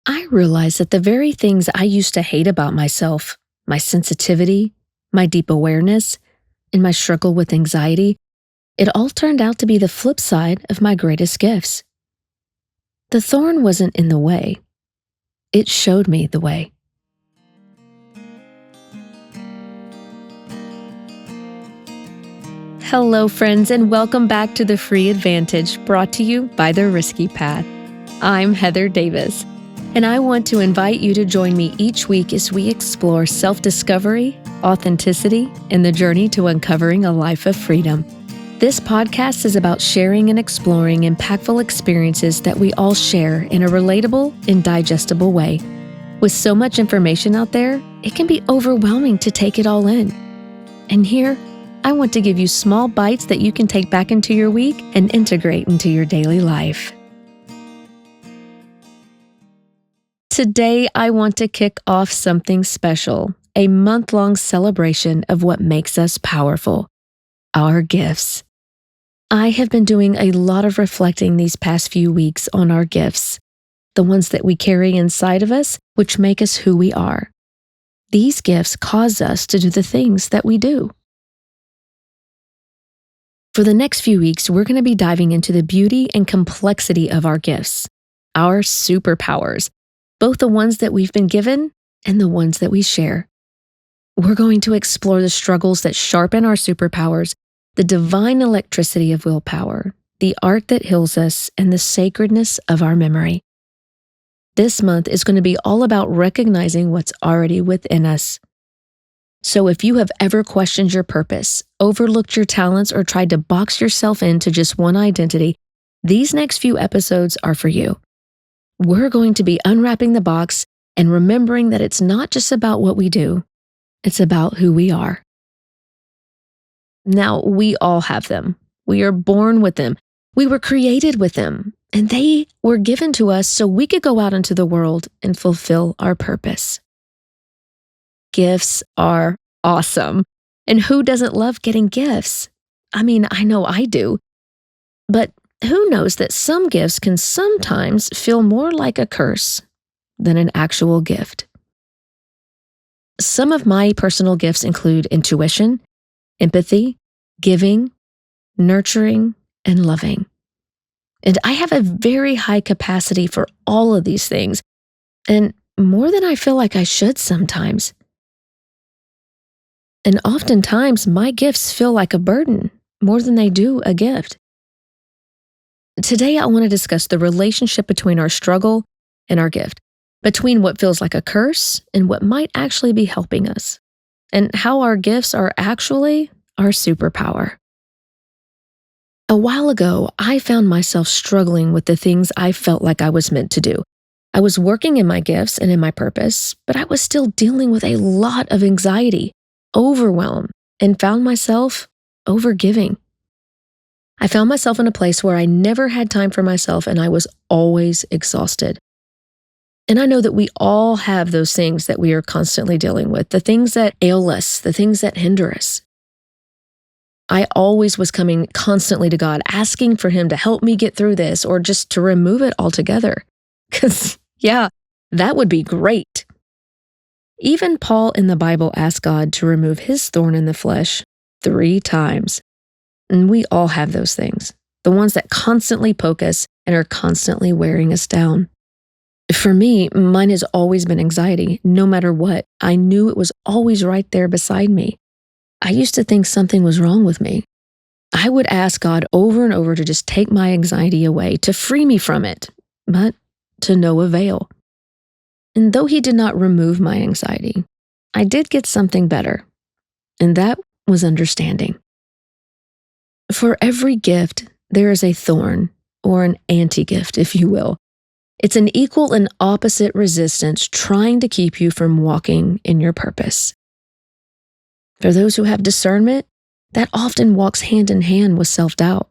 I realized that the very things I used to hate about myself, my sensitivity, my deep awareness, and my struggle with anxiety, it all turned out to be the flip side of my greatest gifts. The thorn wasn't in the way, it showed me the way. Hello, friends, and welcome back to The Free Advantage, brought to you by The Risky Path. I'm Heather Davis, and I want to invite you to join me each week as we explore self-discovery, authenticity, and the journey to uncovering a life of freedom. This podcast is about sharing and exploring impactful experiences that we all share in a relatable and digestible way. With so much information out there, it can be overwhelming to take it all in. And here, I want to give you small bites that you can take back into your week and integrate into your daily life. Today, I want to kick off something special, a month-long celebration of what makes us powerful, our gifts. I have been doing a lot of reflecting these past few weeks on our gifts, the ones that we carry inside of us, which make us who we are. These gifts cause us to do the things that we do. For the next few weeks, we're going to be diving into the beauty and complexity of our gifts, our superpowers, both the ones that we've been given and the ones that we share. We're going to explore the struggles that sharpen our superpowers, the divine electricity of willpower, the art that heals us, and the sacredness of our memory. This month is going to be all about recognizing what's already within us. So if you have ever questioned your purpose, overlooked your talents, or tried to box yourself into just one identity, these next few episodes are for you. We're going to be unwrapping the box and remembering that it's not just about what we do, it's about who we are. Now, we all have them. We are born with them. We were created with them, and they were given to us so we could go out into the world and fulfill our purpose. Gifts are awesome. And who doesn't love getting gifts? I mean, I know I do. But who knows that some gifts can sometimes feel more like a curse than an actual gift? Some of my personal gifts include intuition, empathy, giving, nurturing, and loving. And I have a very high capacity for all of these things, and more than I feel like I should sometimes. And oftentimes, my gifts feel like a burden more than they do a gift. Today, I want to discuss the relationship between our struggle and our gift, between what feels like a curse and what might actually be helping us, and how our gifts are actually our superpower. A while ago, I found myself struggling with the things I felt like I was meant to do. I was working in my gifts and in my purpose, but I was still dealing with a lot of anxiety, overwhelm, and found myself overgiving. I found myself in a place where I never had time for myself and I was always exhausted. And I know that we all have those things that we are constantly dealing with, the things that ail us, the things that hinder us. I always was coming constantly to God, asking for Him to help me get through this or just to remove it altogether. Because, yeah, that would be great. Even Paul in the Bible asked God to remove his thorn in the flesh 3 times. And we all have those things, the ones that constantly poke us and are constantly wearing us down. For me, mine has always been anxiety, no matter what. I knew it was always right there beside me. I used to think something was wrong with me. I would ask God over and over to just take my anxiety away, to free me from it, but to no avail. And though He did not remove my anxiety, I did get something better, and that was understanding. For every gift, there is a thorn, or an anti-gift, if you will. It's an equal and opposite resistance trying to keep you from walking in your purpose. For those who have discernment, that often walks hand in hand with self-doubt.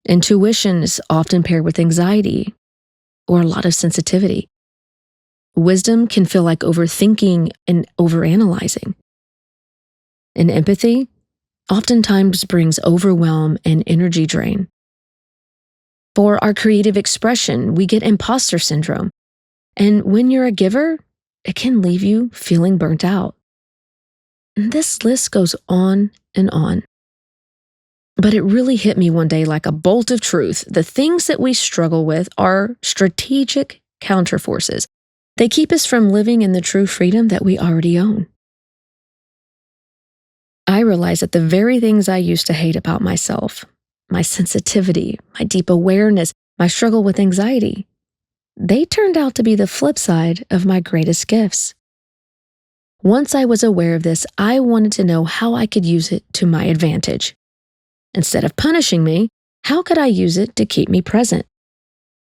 Intuition is often paired with anxiety or a lot of sensitivity. Wisdom can feel like overthinking and overanalyzing. And empathy oftentimes brings overwhelm and energy drain. For our creative expression, we get imposter syndrome. And when you're a giver, it can leave you feeling burnt out. And this list goes on and on. But it really hit me one day like a bolt of truth. The things that we struggle with are strategic counterforces. They keep us from living in the true freedom that we already own. I realized that the very things I used to hate about myself, my sensitivity, my deep awareness, my struggle with anxiety, they turned out to be the flip side of my greatest gifts. Once I was aware of this, I wanted to know how I could use it to my advantage. Instead of punishing me, how could I use it to keep me present,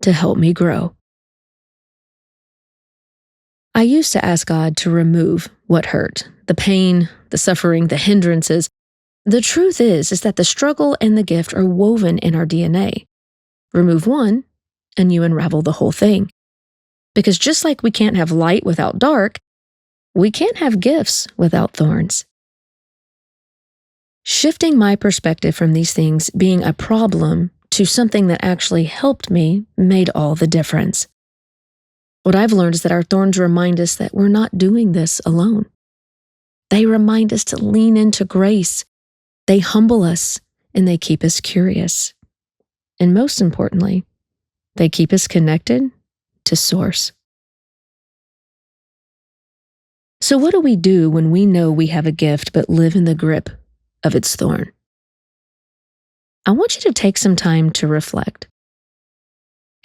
to help me grow? I used to ask God to remove what hurt, the pain, the suffering, the hindrances. The truth is that the struggle and the gift are woven in our DNA. Remove one, and you unravel the whole thing. Because just like we can't have light without dark, we can't have gifts without thorns. Shifting my perspective from these things being a problem to something that actually helped me made all the difference. What I've learned is that our thorns remind us that we're not doing this alone. They remind us to lean into grace. They humble us and they keep us curious. And most importantly, they keep us connected to Source. So what do we do when we know we have a gift but live in the grip of its thorn? I want you to take some time to reflect.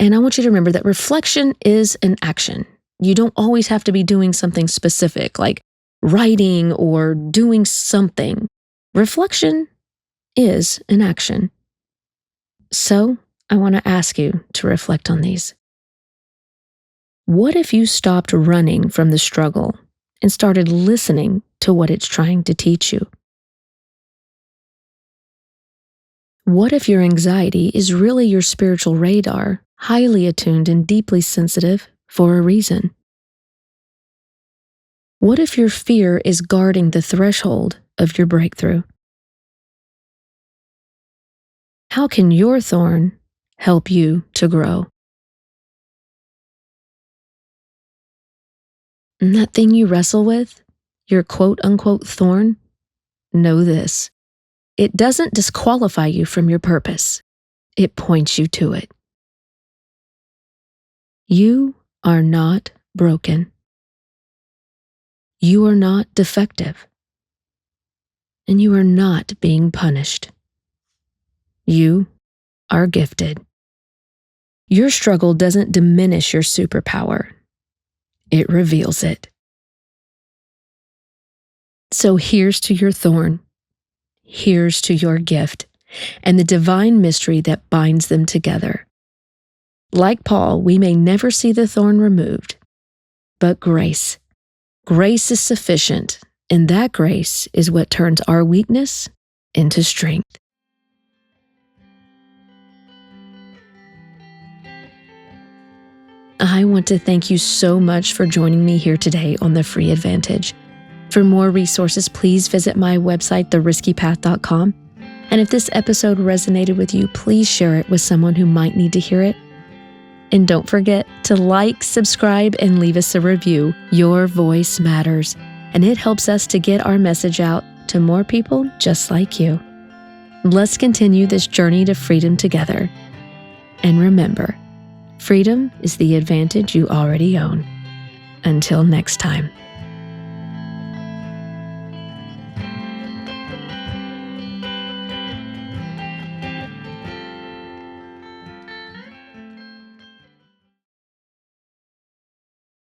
And I want you to remember that reflection is an action. You don't always have to be doing something specific, like writing or doing something. Reflection is an action. So I want to ask you to reflect on these. What if you stopped running from the struggle and started listening to what it's trying to teach you? What if your anxiety is really your spiritual radar, highly attuned and deeply sensitive for a reason? What if your fear is guarding the threshold of your breakthrough? How can your thorn help you to grow? And that thing you wrestle with, your quote-unquote thorn, know this. It doesn't disqualify you from your purpose. It points you to it. You are not broken. You are not defective. And you are not being punished. You are gifted. Your struggle doesn't diminish your superpower. It reveals it. So here's to your thorn. Here's to your gift and the divine mystery that binds them together. Like Paul, we may never see the thorn removed, but grace. Grace is sufficient, and that grace is what turns our weakness into strength. I want to thank you so much for joining me here today on The Free Advantage. For more resources, please visit my website, theriskypath.com. And if this episode resonated with you, please share it with someone who might need to hear it. And don't forget to like, subscribe, and leave us a review. Your voice matters, and it helps us to get our message out to more people just like you. Let's continue this journey to freedom together. And remember, freedom is the advantage you already own. Until next time.